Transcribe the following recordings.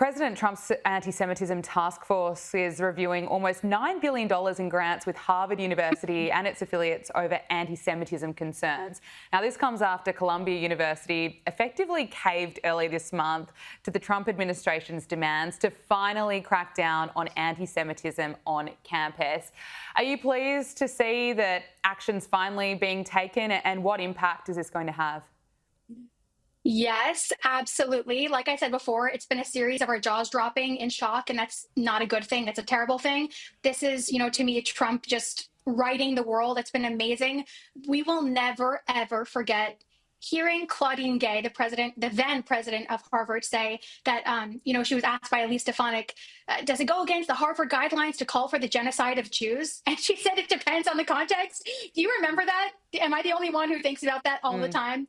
President Trump's anti-Semitism task force is reviewing almost $9 billion in grants with Harvard University and its affiliates over anti-Semitism concerns. Now, this comes after Columbia University effectively caved early this month to the Trump administration's demands to finally crack down on anti-Semitism on campus. Are you pleased to see that action's finally being taken, and what impact is this going to have? Yes, absolutely. Like I said before, it's been a series of our jaws dropping in shock, and that's not a good thing. That's a terrible thing. This is, to me, Trump just righting the world. It's been amazing. We will never, ever forget hearing Claudine Gay, the then president of Harvard, say that, she was asked by Elise Stefanik, does it go against the Harvard guidelines to call for the genocide of Jews? And she said it depends on the context. Do you remember that? Am I the only one who thinks about that all the time?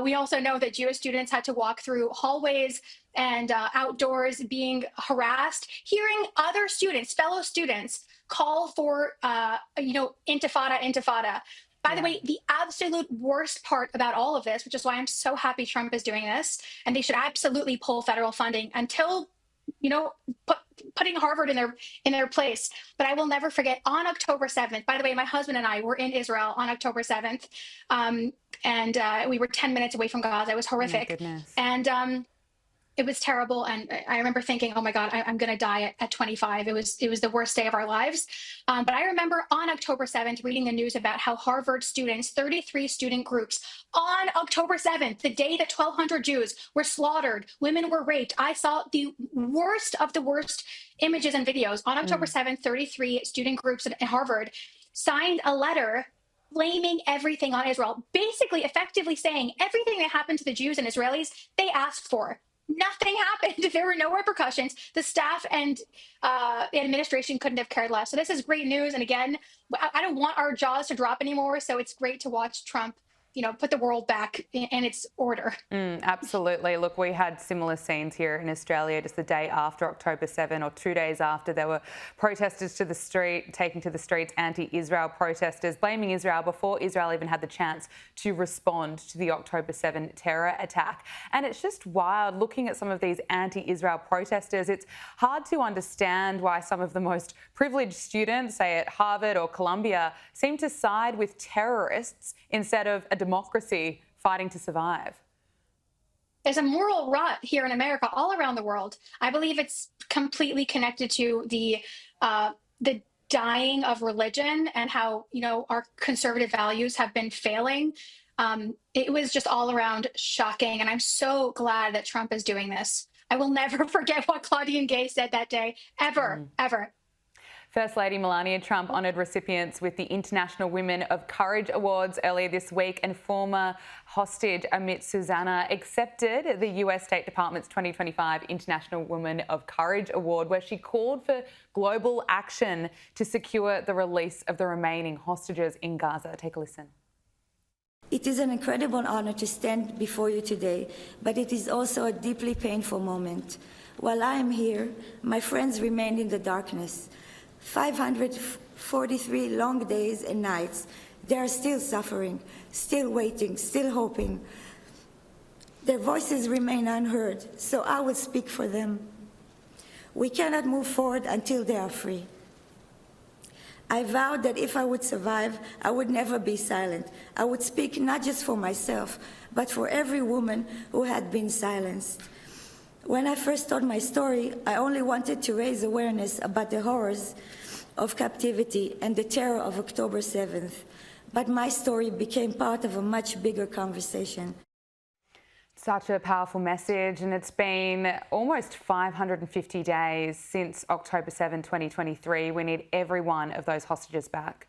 We also know that Jewish students had to walk through hallways and outdoors being harassed. Hearing other students, fellow students, call for, intifada. By the way, the absolute worst part about all of this, which is why I'm so happy Trump is doing this, and they should absolutely pull federal funding until, putting Harvard in their place. But I will never forget on October 7th, by the way, my husband and I were in Israel on October 7th, and we were 10 minutes away from Gaza. It was horrific. Oh, goodness. And it was terrible. And I remember thinking, oh my God, I'm going to die at 25. It was the worst day of our lives. But I remember on October 7th, reading the news about how Harvard students, 33 student groups, on October 7th, the day that 1,200 Jews were slaughtered, women were raped. I saw the worst of the worst images and videos. On October 7th, 33 student groups at Harvard signed a letter blaming everything on Israel, basically effectively saying everything that happened to the Jews and Israelis, they asked for. Nothing happened. There were no repercussions. The staff and the administration couldn't have cared less. So this is great news. And again, I don't want our jaws to drop anymore. So it's great to watch Trump, put the world back in its order. Absolutely. Look, we had similar scenes here in Australia just the day after October 7, or 2 days after. There were protesters taking to the streets, anti-Israel protesters, blaming Israel before Israel even had the chance to respond to the October 7 terror attack. And it's just wild looking at some of these anti-Israel protesters. It's hard to understand why some of the most privileged students, say at Harvard or Columbia, seem to side with terrorists instead of a democracy fighting to survive. There's a moral rut here in America, all around the world. I believe it's completely connected to the dying of religion and how, our conservative values have been failing. It was just all around shocking. And I'm so glad that Trump is doing this. I will never forget what Claudine Gay said that day, ever. First Lady Melania Trump honoured recipients with the International Women of Courage Awards earlier this week, and former hostage Amit Susanna accepted the US State Department's 2025 International Women of Courage Award, where she called for global action to secure the release of the remaining hostages in Gaza. Take a listen. It is an incredible honour to stand before you today, but it is also a deeply painful moment. While I am here, my friends remain in the darkness. 543 long days and nights. They are still suffering, still waiting, still hoping. Their voices remain unheard, so I will speak for them. We cannot move forward until they are free. I vowed that if I would survive, I would never be silent. I would speak not just for myself, but for every woman who had been silenced. When I first told my story, I only wanted to raise awareness about the horrors of captivity and the terror of October 7th. But my story became part of a much bigger conversation. Such a powerful message, and it's been almost 550 days since October 7, 2023. We need every one of those hostages back.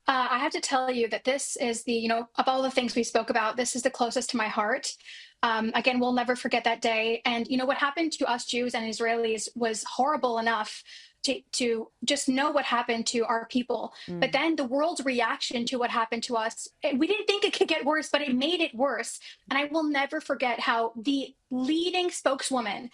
I have to tell you that this is of all the things we spoke about, this is the closest to my heart. Again, we'll never forget that day. And, what happened to us Jews and Israelis was horrible enough to just know what happened to our people. But then the world's reaction to what happened to us, we didn't think it could get worse, but it made it worse. And I will never forget how the leading spokeswoman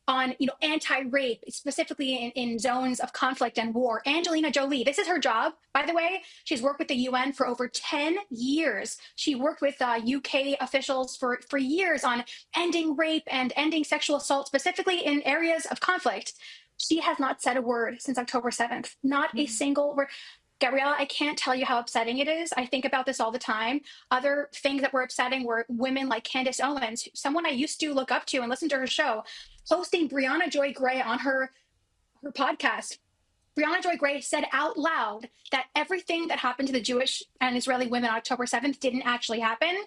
on, anti-rape, specifically in zones of conflict and war. Angelina Jolie, this is her job, by the way. She's worked with the UN for over 10 years. She worked with UK officials for years on ending rape and ending sexual assault, specifically in areas of conflict. She has not said a word since October 7th, not a single word. Gabriella, I can't tell you how upsetting it is. I think about this all the time. Other things that were upsetting were women like Candace Owens, someone I used to look up to and listen to her show, hosting Brianna Joy Gray on her podcast. Brianna Joy Gray said out loud that everything that happened to the Jewish and Israeli women on October 7th didn't actually happen.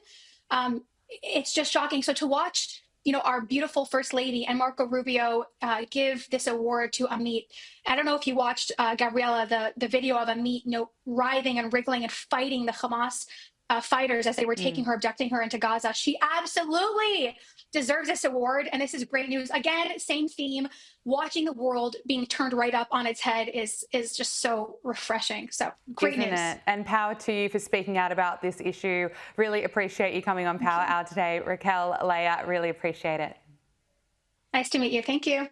It's just shocking. So to watch, our beautiful First Lady and Marco Rubio give this award to Amit. I don't know if you watched, Gabriella, the video of Amit, writhing and wriggling and fighting the Hamas fighters as they were taking her, abducting her into Gaza. She absolutely deserves this award. And this is great news. Again, same theme. Watching the world being turned right up on its head is just so refreshing. So great news. Isn't it? And power to you for speaking out about this issue. Really appreciate you coming on Power Hour today. Rochel Leah, really appreciate it. Nice to meet you. Thank you.